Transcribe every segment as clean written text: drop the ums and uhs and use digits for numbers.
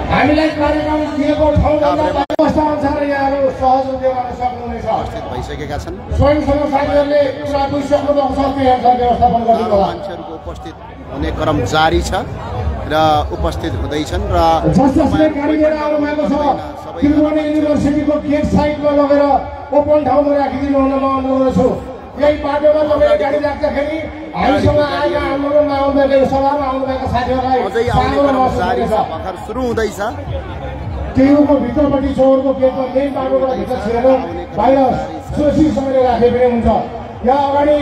हामीलाई कार्यक्रम दिएको ठाउँभन्दा व्यवस्था अनुसार यहाँहरू सहयोग गर्न सक्नुहुनेछ। भइसकेका छन्। स्वयंसेवक साथीहरूले कुरा बुझिसक्नु भएको छ, त्यो अनुसार व्यवस्थापन गरिदिनु होला। मान्छेहरूको उपस्थित हुने क्रम जारी छ र उपस्थित हुँदैछन् र जसले गाडी लिएर आउनुभएको छ त्रिभुवन युनिभर्सिटीको गेट साइडमा लगेर ओपन ठाउँमा राखिदिनु हुन म अनुरोध गर्छु। यही बाटोमा लगेर गाडी राख्दाखेरि हामीसँग आएका आन्दोलनमा आउनुभएको सभामा आउनुभएका साथीहरूलाई भर्खर सुरु हुँदैछ। टियुको भित्रपट्टि चौरको गेटमा मेन बाटोबाट भित्र छिरेर बाहिर सुरक्षितसँगले राखे पनि हुन्छ। यहाँ अगाडि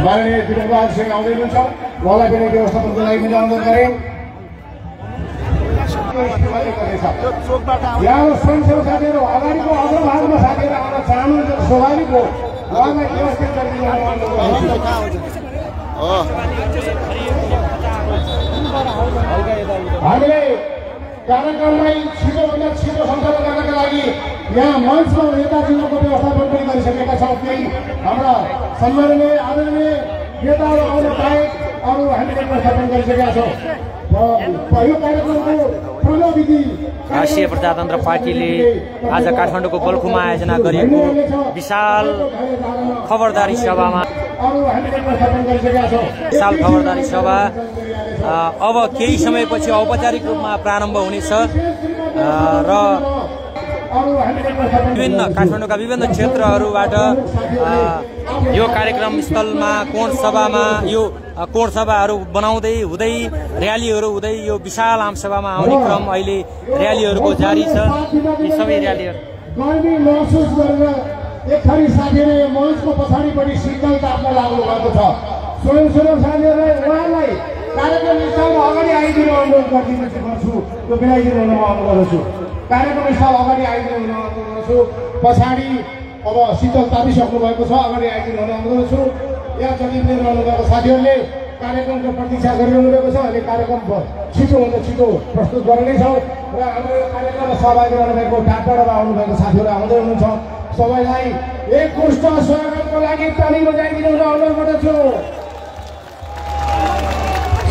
माननीय दीपबहादुर सिंह आउँदै हुनुहुन्छ। उहाँलाई पनि व्यवस्थापनको लागि पनि अनुरोध गरेँ। यहाँ स्वयंसेवक साथीहरू अगाडिको अग्रभागमा साथीहरू आउन चाहनुहुन्छ, स्वाभाविक हो। उहाँलाई व्यवस्थित गरिदिनु हामीले कार्यक्रमलाई छिटोभन्दा छिटो सञ्चालन गर्नका लागि यहाँ मञ्चमा नेताजीहरूको व्यवस्थापन पनि गरिसकेका छौँ। केही हाम्रा सम्माननीय आदरणीय नेताहरू आउन बाहेक अरू हामीले व्यवस्थापन गरिसकेका छौँ। यो कार्यक्रमको प्रविधि राष्ट्रिय प्रजातन्त्र पार्टीले आज काठमाडौँको बल्खुमा आयोजना गरेको विशाल खबरदारी सभामा अब केही समयपछि औपचारिक रूपमा प्रारम्भ हुनेछ र काठमाडौँका विभिन्न क्षेत्रहरूबाट यो कार्यक्रम स्थलमा कोण सभाहरू बनाउँदै हुँदै र्यालीहरू हुँदै यो विशाल आमसभामा आउने क्रम अहिले र्यालीहरूको जारी छ। यी सबै र्यालीहरू गर्मी महसुस गरेर एक थरी साथीहरूले मञ्चको पछाडिपट्टि शीतल ताप्न लाग्नु भएको छ। स्वयंसेवक साथीहरूलाई उहाँलाई कार्यक्रम स्थलमा अगाडि आइदिनु अनुरोध गर्छु, त्यो मिलाइदिनु हुन म अनुरोध गर्छु। कार्यक्रम स्थल अगाडि आइदिनु हुन अनुरोध गर्छु। पछाडि अब शीतल तापिसक्नु भएको छ, अगाडि आइदिनु हुन अनुरोध गर्छु। यहाँ जति पनि रहनुभएको साथीहरूले कार्यक्रमको प्रतीक्षा गरिरहनु भएको छ। अहिले कार्यक्रम छिटोभन्दा छिटो प्रस्तुत गर्नेछौँ र हाम्रो कार्यक्रममा सहभागी रहनुभएको टाढाबाट आउनुभएको साथीहरू आउँदै हुनुहुन्छ। सबैलाई एक पुष्ट स्वागतको लागि ताली बजाइदिनु हुन अनुरोध गर्दछु।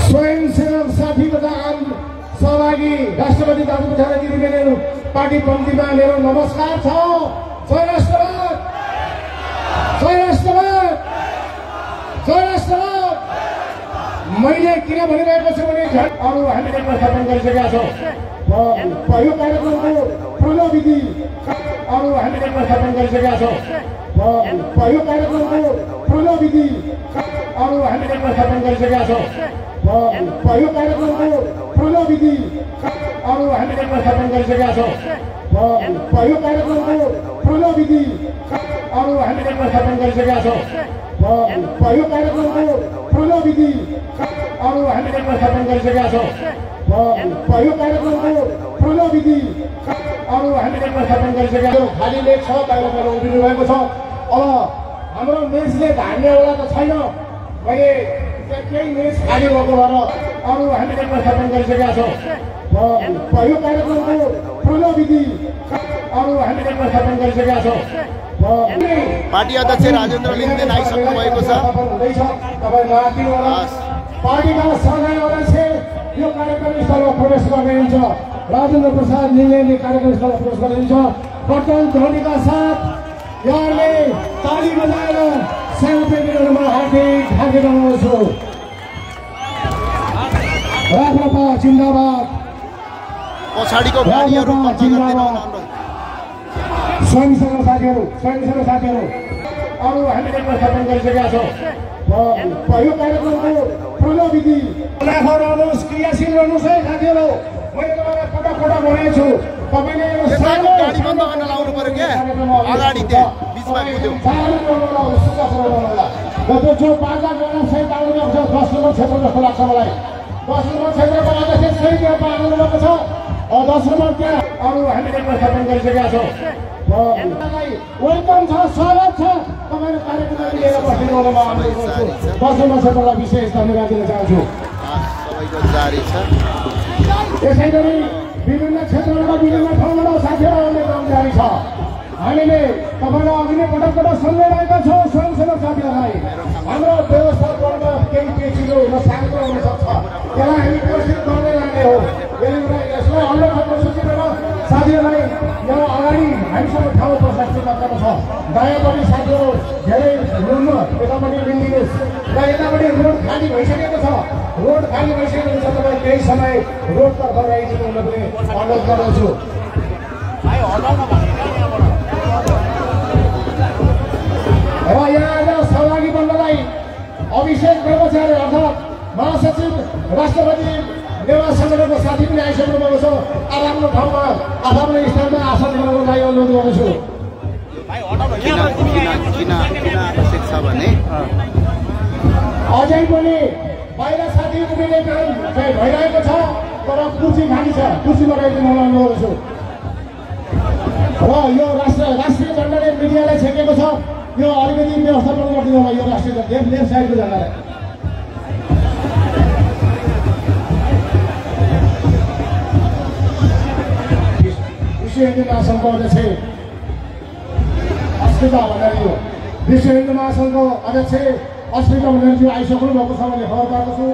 स्वयंसेवक साथी तथा आम सहभागी राष्ट्रपति दाजुभाइ दिदीबहिनीहरू पार्टी पङ्क्तिमा मेरो नमस्कार छ। जय राष्ट्रवाद, जय राष्ट्रवाद, जय राष्ट्रवाद। मैले किन भनिरहेको छु भने अरू हामीले व्यवस्थापन गरिसकेका छौँ। यो कार्यक्रमको प्रविधि अरू हामीले व्यवस्थापन गरिसकेका छौँ। यो कार्यक्रमको प्रविधि अरू हामीले व्यवस्थापन गरिसकेका छौँ। यो कार्यक्रमको प्रविधि अरू हामीले व्यवस्थापन गरिसकेका छौँ। यो कार्यक्रमको प्रविधि अरू हामीले व्यवस्थापन गरिसकेका छौँ। यो कार्यक्रमको प्रविधि अरू हामीले व्यवस्थापन गरिसकेका छौँ। यो कार्यक्रमको प्रविधि अरू हामीले व्यवस्थापन गरिसकेका छौँ। खाली मेच छ, बाहिर उभिनु भएको छ। अब हाम्रो मेचले धान्नेवाला त छैन। मैले केही मेच खाली भएको भएर अरू हामीले व्यवस्थापन गरिसकेका छौँ। यो कार्यक्रमको प्रविधि अरू हामीले व्यवस्थापन गरिसकेका छौँ। पार्टी अध्यक्ष राजेन्द्र लिङ्गदेन आइसक्नु भएको छ। पार्टीका सहकारीवाला यो कार्यक्रम स्थलमा प्रवेश गर्नुहुन्छ। राजेन्द्र प्रसाद लिङ्गदेनले कार्यक्रम स्थलमा प्रवेश गर्नुहुन्छ। कर्तन ध्वनिका साथ यहाँले ताली बजाएर सेवामा हार्दिक हार्दिक अनुरोध छु। राष्ट्रपा जिन्दाबाद, पछाडिको गाडीहरू बन्द गरिदिनु अनुरोध। स्वयंसेवक साथीहरू अरू हामीले व्यवस्थापन गरिसकेका छौँ। यो कार्यक्रमको प्रविधि रहनुहोस्, क्रियाशील रहनुहोस् है साथीहरू। मैले तपाईँलाई पटक भनेको छु, तपाईँले गाडी बन्द गर्न लाउनु पर्यो क्या अगाडि त्यो बिचमा पुग्यो। जो बाजा गर्न सहित आउनुभएको छ 10 नम्बर क्षेत्र जस्तो लाग्छ मलाई। 10 नम्बर क्षेत्रको अध्यक्ष सहित यहाँ आउनुभएको छ। 10 नम्बर त्यहाँ अरू हामीले व्यवस्थापन गरिसकेका छौँ। वेलकम छ, स्वागत छ। तपाईँले कार्यक्रममा लिएर बस्नु होला। म अनुरोध गर्छु। 10 नम्बर क्षेत्रलाई विशेष धन्यवाद दिन चाहन्छु। सबैको जारी छ। यसै गरी विभिन्न क्षेत्रबाट विभिन्न ठाउँबाट साथीहरू आउने काम जारी छ। हामीले तपाईँलाई अघि नै पटक पटक सम्झाइरहेका छौँ स्वयंसेवक साथीहरूलाई। हाम्रो व्यवस्थापनमा केही पेचिलो र सानो हुन सक्छ, त्यसलाई हामी कोसिस गर्दै लाने हो। यसलाई हल्ला गर्न सकिँदैन। साथीहरूलाई यहाँ अगाडि हामीसँग ठाउँ प्रशस्त मात्रामा छ। दायाँपट्टि साथीहरू धेरै हुनुहुन्न, यतापट्टि मिलिदिनुहोस् र यतापट्टि रोड खाली भइसकेको छ। रोड खाली भइसकेको छ, तपाईँ केही समय रोडतर्फ रहिदिनु हुन पनि अनुरोध गर्दछु। र यहाँ आज सहभागी बन्नलाई अभिषेक ब्रह्मचारी अर्थात् महासचिव राष्ट्रपति नेवा सङ्गठनको साथी पनि आइसक्नु भएको छ। आफ्नो ठाउँमा आफ्नो स्थानमा आसन गर्नको लागि अनुरोध गर्दछु। किन आवश्यक छ भने अझै पनि बाहिर साथी उभिने काम चाहिँ भइरहेको छ, तर कुर्सी खाली छ, कुर्सीमा गइदिनु अनुरोध गर्दछु। र यो राष्ट्रिय झन्डाले मिडियालाई छेकेको छ, यो अलिकति व्यवस्थापन गरिदिनु होला। यो राष्ट्रिय लेफ्ट साइडको झन्डालाई विश्व हिन्दू महासङ्घको अध्यक्ष अस्मिता भण्डारी, विश्व हिन्दू महासङ्घको अध्यक्ष अस्मिता भण्डारीज्यू आइसक्नु भएको छ भन्ने खबर पाएको छु।